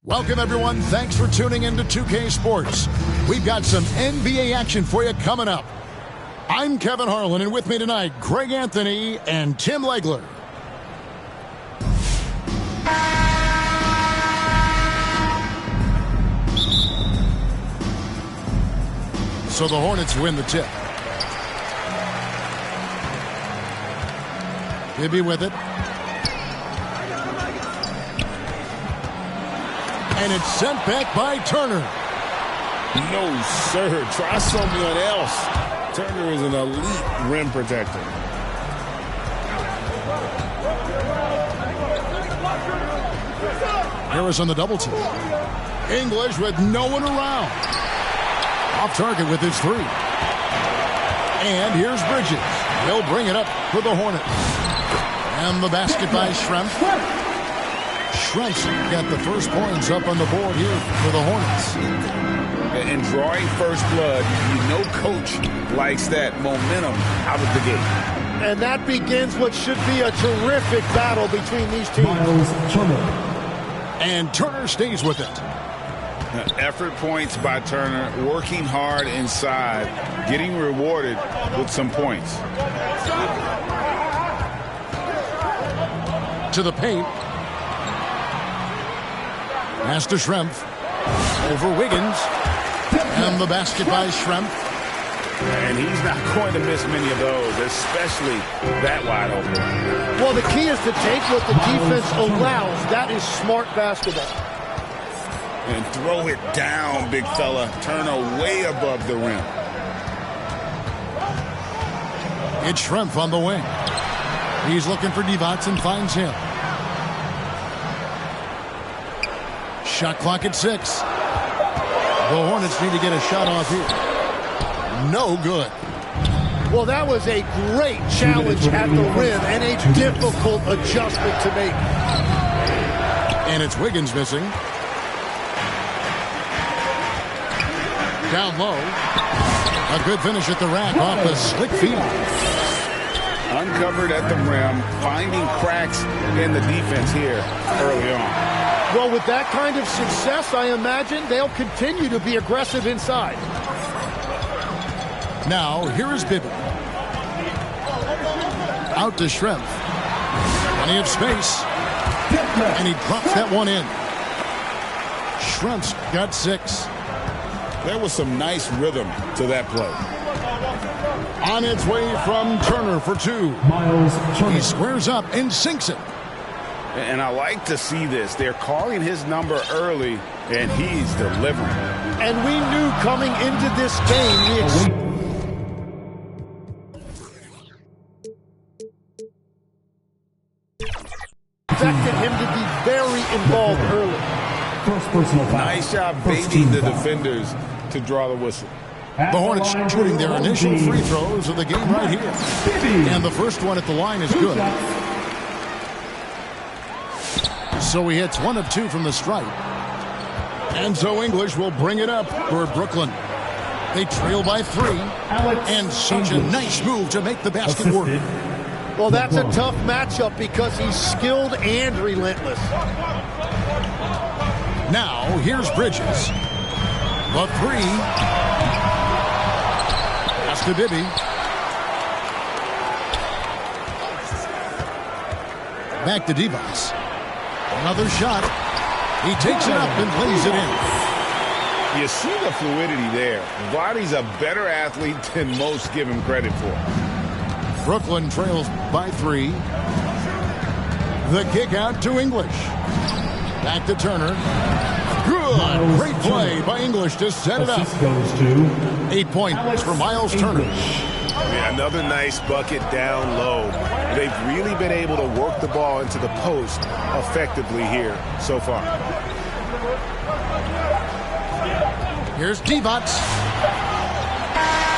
Welcome, everyone. Thanks for tuning in to 2K Sports. We've got some NBA action for you coming up. I'm Kevin Harlan, and with me tonight, Greg Anthony and Tim Legler. So the Hornets win the tip. Bibby with it. And it's sent back by Turner. No, sir. Try someone else. Turner is an elite rim protector. Harris on the double team. English with no one around. Off target with his three. And here's Bridges. He'll bring it up for the Hornets. And the basket by Schrempf. Schrempf got the first points up on the board here for the Hornets. And drawing first blood, you know coach likes that momentum out of the gate. And that begins what should be a terrific battle between these teams. And Turner stays with it. Effort points by Turner, working hard inside, getting rewarded with some points. To the paint. Pass to Schrempf. Over Wiggins. And the basket by Schrempf. And he's not going to miss many of those, especially that wide open. Well, the key is to take what the defense allows. That is smart basketball. And throw it down, big fella. Turner way above the rim. It's Schrempf on the wing. He's looking for Divac and finds him. Shot clock at 6. The Hornets need to get a shot off here. No good. Well, that was a great challenge at the rim and a difficult adjustment to make. And it's Wiggins missing. Down low. A good finish at the rack off the slick feed. Uncovered at the rim, finding cracks in the defense here early on. Well, with that kind of success, I imagine they'll continue to be aggressive inside. Now, here is Bibby. Out to Schrempf. Plenty of space. And he drops that one in. Schrempf's got 6. There was some nice rhythm to that play. On its way from Turner for 2. He squares up and sinks it. And I like to see this. They're calling his number early, and he's delivering. And we knew coming into this game, we expected him to be very involved early. First personal foul. Nice job baiting the defenders to draw the whistle. The Hornets shooting their initial free throws of the game right here. And the first one at the line is good. So he hits 1 of 2 from the stripe. And so English will bring it up for Brooklyn. They trail by 3. And such a nice move to make the basket work. Well, that's a tough matchup because he's skilled and relentless. Now, here's Bridges. The 3. Pass to Bibby. Back to Divac. Another shot. He takes it up and lays it in. You see the fluidity there. Body's a better athlete than most give him credit for. Brooklyn trails by 3. The kick out to English. Back to Turner. Good. Great play by English to set it up. 8 points for Miles Turner. Yeah, another nice bucket down low. They've really been able to work the ball into the post effectively here so far. Here's Divac.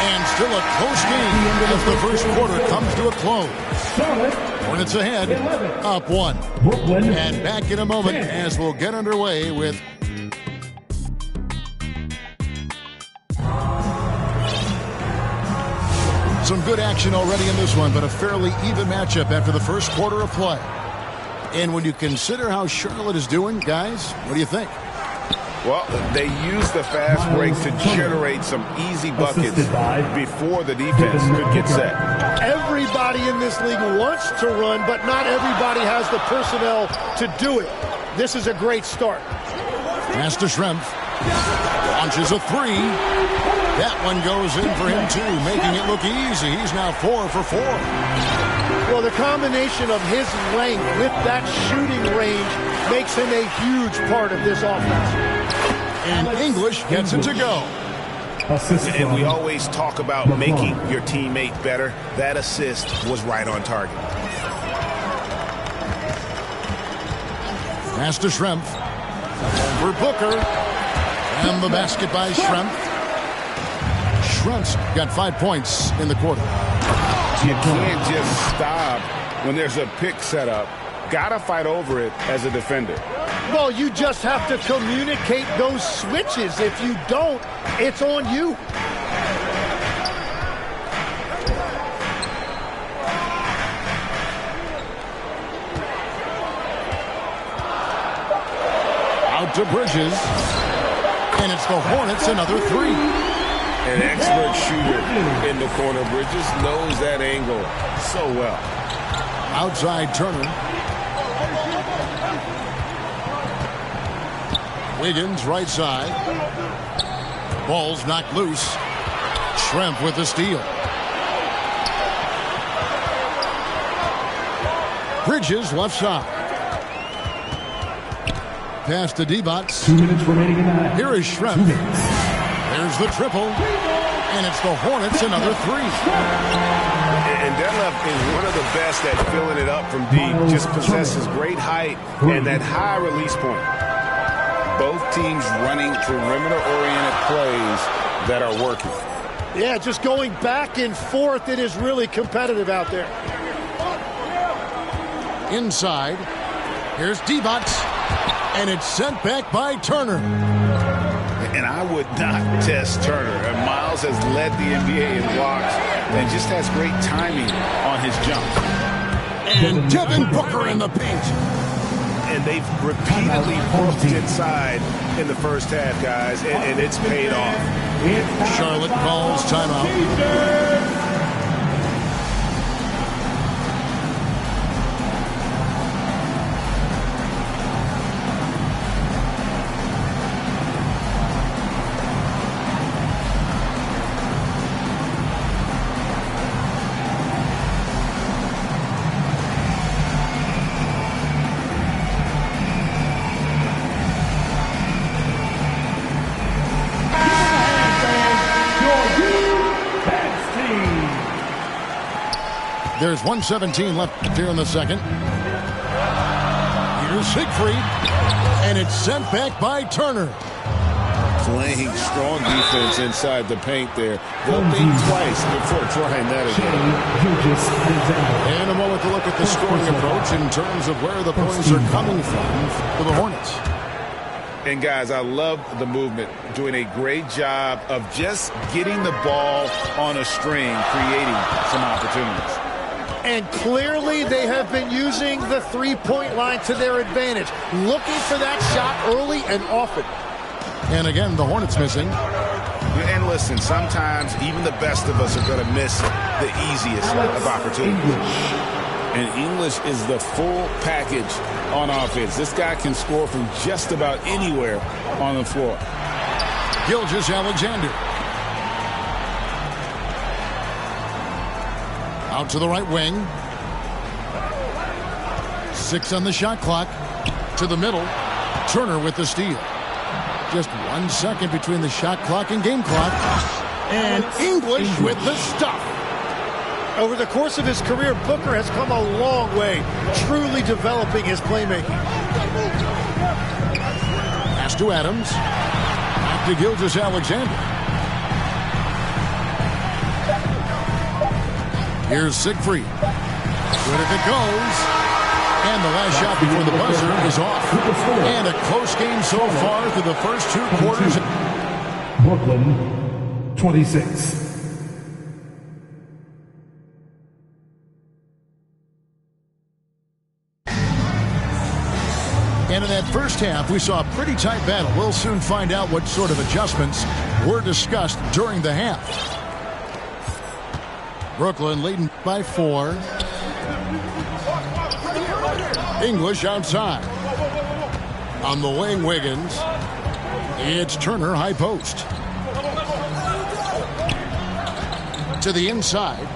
And still a close game as the first quarter comes to a close. Hornets ahead, up 1. And back in a moment as we'll get underway with some good action already in this one, but a fairly even matchup after the first quarter of play. And when you consider how Charlotte is doing, guys, what do you think? Well, they use the fast break to generate some easy buckets before the defense could get set. Everybody in this league wants to run, but not everybody has the personnel to do it. This is a great start. Pass to Schrempf. Launches a three. That one goes in for him, too, making it look easy. He's now 4 for 4. Well, the combination of his length with that shooting range makes him a huge part of this offense. And English gets it to go. And we always talk about making your teammate better. That assist was right on target. Pass to Schrempf. Over Booker. And the basket by Schrempf. Schrempf's got 5 points in the quarter. You can't just stop when there's a pick set up. Gotta fight over it as a defender. Well, you just have to communicate those switches. If you don't, it's on you. Out to Bridges. And it's the Hornets, another three. An expert shooter in the corner. Bridges knows that angle so well. Outside Turner. Wiggins, right side. Ball's knocked loose. Schrempf with the steal. Bridges, left side. Pass to Divac. 2 minutes remaining in the half. Here is Schrempf. There's the triple. And it's the Hornets, another three. And Detlef is one of the best at filling it up from deep. Just possesses great height and that high release point. Both teams running perimeter-oriented plays that are working. Yeah, just going back and forth. It is really competitive out there. Inside. Here's Divac. And it's sent back by Turner. And I would not test Turner. And Miles has led the NBA in blocks and just has great timing on his jump. And Devin Booker in the paint. And they've repeatedly pushed inside in the first half, guys, and it's paid off. Charlotte calls timeout. There's 1:17 left here in the second. Here's Siegfried. And it's sent back by Turner. Playing strong defense inside the paint there. They'll think twice before trying that again. And a moment to look at the scoring approach in terms of where the points are coming from for the Hornets. And, guys, I love the movement. Doing a great job of just getting the ball on a string, creating some opportunities. And clearly they have been using the three-point line to their advantage. Looking for that shot early and often. And again, the Hornets missing. And listen, sometimes even the best of us are going to miss the easiest of opportunities. And English is the full package on offense. This guy can score from just about anywhere on the floor. Gilgeous-Alexander. Out to the right wing. 6 on the shot clock. To the middle. Turner with the steal. Just 1 second between the shot clock and game clock. And English with the stuff. Over the course of his career, Booker has come a long way, truly developing his playmaking. Pass to Adams. Back to Gilgeous-Alexander. Here's Siegfried. Good if it goes. And the last shot before the buzzer is off. And a close game so far through the first 2 quarters. Brooklyn, 26. And in that first first half, we saw a pretty tight battle. We'll soon find out what sort of adjustments were discussed during the half. Brooklyn leading by 4. English outside. On the wing, Wiggins. It's Turner, high post. To the inside.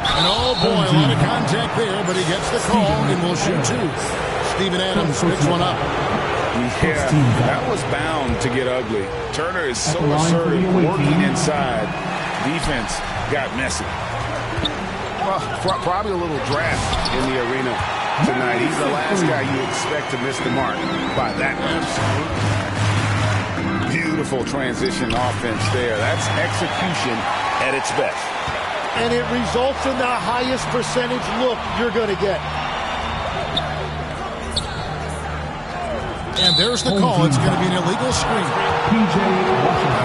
And oh boy, a lot of contact there, but he gets the call and will shoot 2. Steven Adams picks one up. Yeah, that was bound to get ugly. Turner is so assertive, working inside. Defense got messy. Well, probably a little draft in the arena tonight. He's the last guy you expect to miss the mark by that much. Beautiful transition offense there. That's execution at its best. And it results in the highest percentage look you're going to get. And there's the call. It's going to be an illegal screen.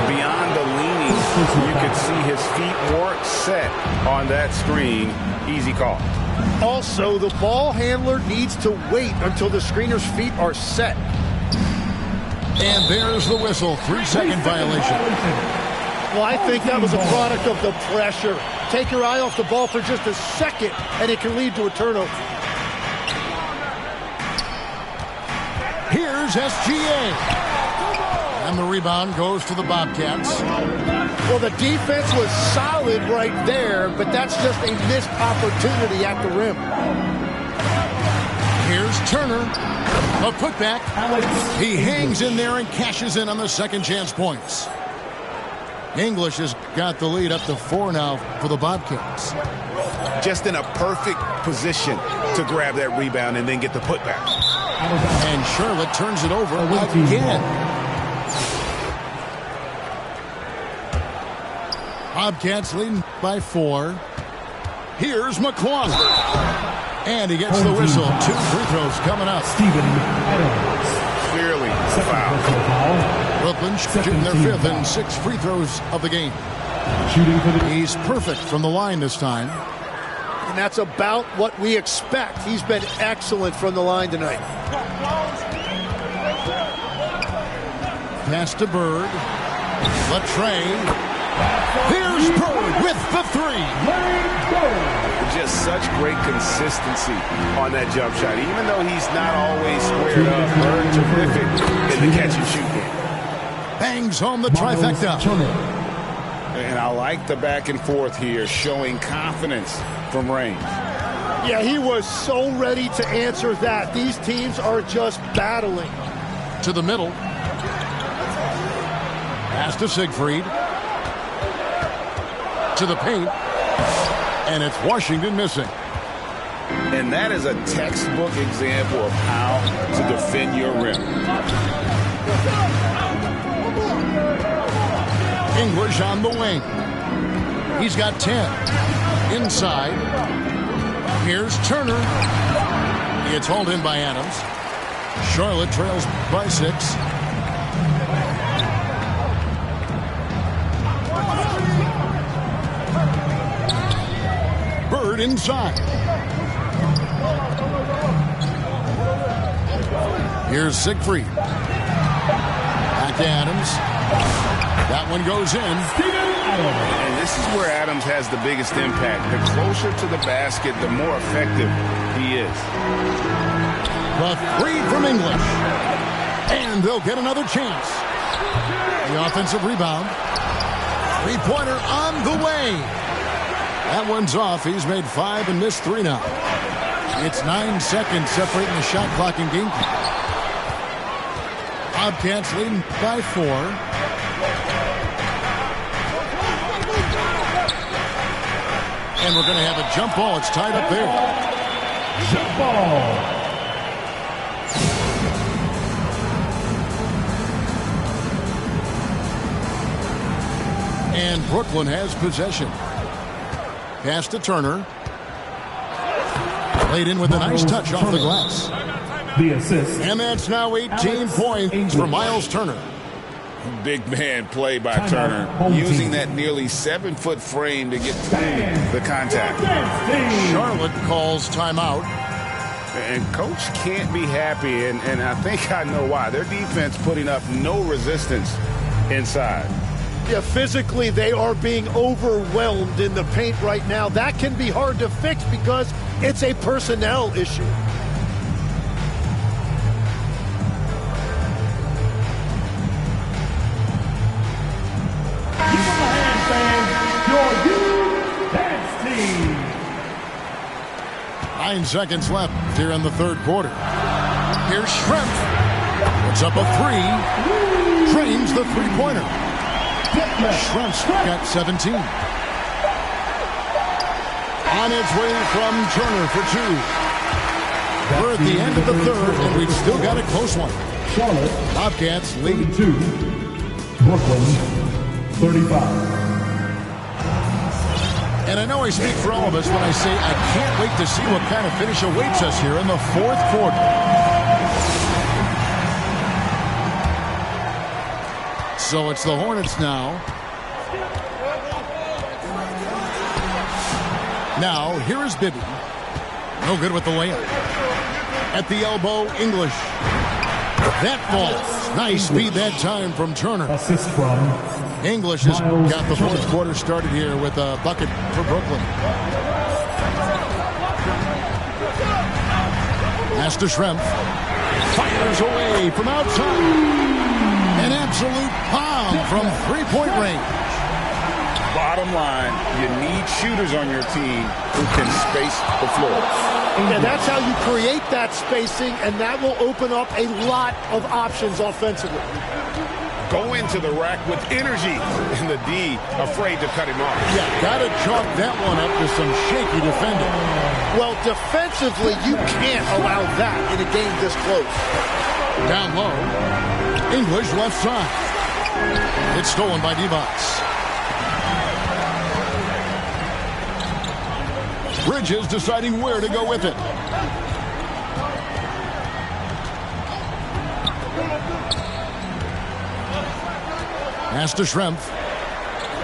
Beyond the leaning, you could see his feet were set on that screen. Easy call. Also, the ball handler needs to wait until the screener's feet are set. And there's the whistle. 3-second violation. Well, I think that was a product of the pressure. Take your eye off the ball for just a second, and it can lead to a turnover. Here's SGA. And the rebound goes to the Bobcats. Well, the defense was solid right there, but that's just a missed opportunity at the rim. Here's Turner. A putback. He hangs in there and cashes in on the second chance points. English has got the lead up to 4 now for the Bobcats. Just in a perfect position to grab that rebound and then get the putback. And Charlotte turns it over again. Bobcats leading by 4. Here's McClung. And he gets the whistle. 2 free throws coming up. Steven Adams. Clearly foul. Brooklyn shooting their 5th and 6th free throws of the game. He's perfect from the line this time. And that's about what we expect. He's been excellent from the line tonight. Pass to Bird. Latrey. Here's Bird with the 3. Just such great consistency on that jump shot. Even though he's not always squared up, Bird terrific in the catch and shoot game. Bangs home the trifecta. And I like the back and forth here, showing confidence from range. Yeah, he was so ready to answer that. These teams are just battling. To the middle. Pass to Siegfried. To the paint. And it's Washington missing. And that is a textbook example of how to defend your rim. English on the wing. He's got 10. Inside. Here's Turner. It's hauled in by Adams. Charlotte trails by 6. Bird inside. Here's Siegfried. Back to Adams. That one goes in. And this is where Adams has the biggest impact. The closer to the basket, the more effective he is. The 3 from English. And they'll get another chance. The offensive rebound. 3-pointer on the way. That one's off. He's made 5 and missed 3 now. It's 9 seconds separating the shot clock and game clock. Bobcats leading by 4. And we're going to have a jump ball. It's tied up there. Jump ball. And Brooklyn has possession. Pass to Turner. Laid in with a nice touch off the glass. The assist. And that's now 18 points for Miles Turner. Big man play by Turner, using that nearly 7-foot frame to get through the contact. Charlotte calls timeout. And coach can't be happy, and I think I know why. Their defense putting up no resistance inside. Yeah, physically they are being overwhelmed in the paint right now. That can be hard to fix because it's a personnel issue. Give them a hand, fans. Your youth dance team. 9 seconds left here in the third quarter. Here's Schrempf. Puts up a three. Drains the three-pointer. Schrempf's got 17. On its way from Turner for two. We're at the end of the third, and we've still got a close one. Charlotte, Bobcats lead 32. Brooklyn, 35. And I know I speak for all of us when I say I can't wait to see what kind of finish awaits us here in the fourth quarter. So it's the Hornets now. Now, here is Bibby. No good with the layup. At the elbow, English. That falls. Nice speed that time from Turner. Assist from English has got the fourth quarter started here with a bucket for Brooklyn. Master Schrempf fires away from outside. An absolute bomb from three-point range. Bottom line, you need shooters on your team who can space the floor. Yeah, that's how you create that spacing, and that will open up a lot of options offensively. Go into the rack with energy, and the D afraid to cut him off. Yeah, gotta chalk that one up to some shaky defending. Well, defensively, you can't allow that in a game this close. Down low, English left side. It's stolen by Divac. Bridges deciding where to go with it. Master Schrempf.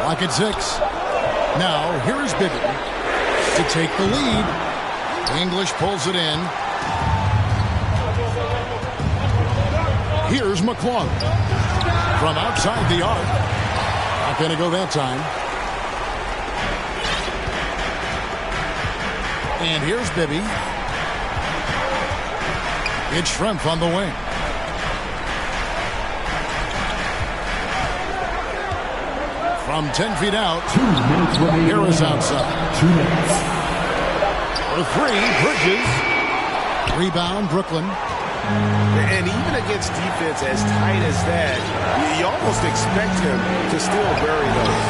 Lock at 6. Now, here is Bibby to take the lead. English pulls it in. Here's McClung. From outside the arc. Not going to go that time. And here's Bibby. It's Schrempf on the wing. From 10 feet out, 2 minutes remaining. Harris outside. 2 minutes. For three, Bridges. Rebound, Brooklyn. And even against defense as tight as that, you almost expect him to still bury those.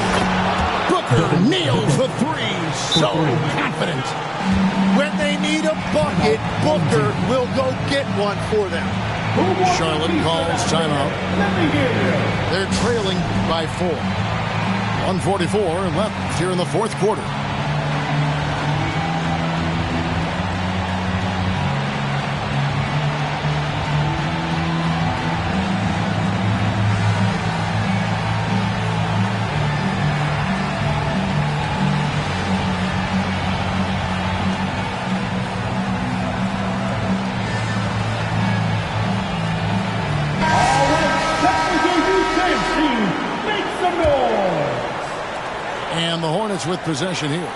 Booker nails the three. So confident. When they need a bucket, Booker will go get one for them. Charlotte calls timeout. They're trailing by 4. 1:44 left here in the fourth quarter. And the Hornets with possession here.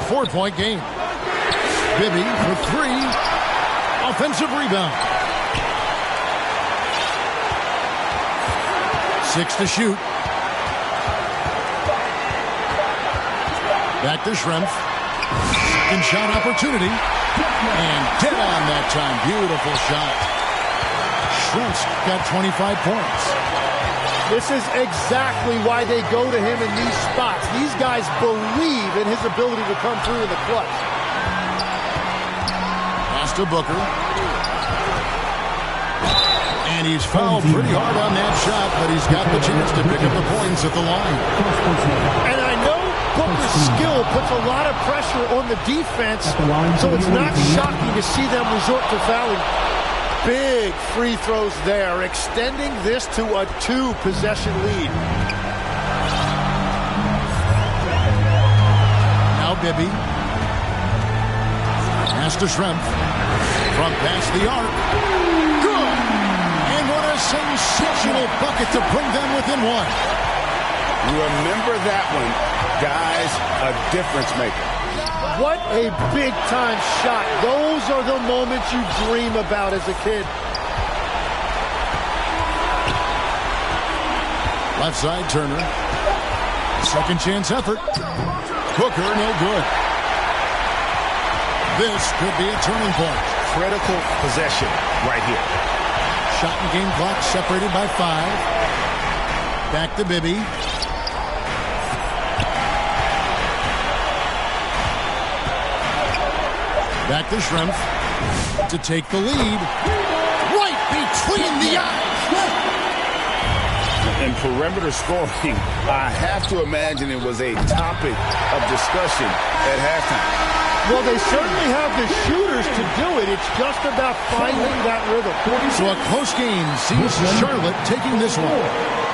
4-point game. Bibby for 3. Offensive rebound. 6 to shoot. Back to Schrempf. Second shot opportunity. And dead on that time. Beautiful shot. Schrempf's got 25 points. This is exactly why they go to him in these spots. These guys believe in his ability to come through in the clutch. Pass to Booker. And he's fouled pretty hard on that shot, but he's got the chance to pick up the points at the line. And I know Booker's skill puts a lot of pressure on the defense, so it's not shocking to see them resort to fouling. Big free throws there, extending this to a 2-possession lead. Now Bibby. Pass to Schrempf. From past the arc. Good. And what a sensational bucket to bring them within one. Remember that one. Guys, a difference maker. What a big-time shot. Those are the moments you dream about as a kid. Left side, Turner. Second chance effort. Hooker, no good. This could be a turning point. Critical possession right here. Shot and game clock separated by 5. Back to Bibby. Back to Schrempf to take the lead. Right between the eyes. In perimeter scoring, I have to imagine it was a topic of discussion at halftime. Well, they certainly have the shooters to do it. It's just about finding that rhythm. So a close game sees Charlotte taking this one.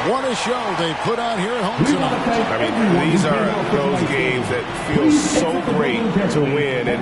What a show they put on here at home tonight. I mean, these are those games that feel so great to win. And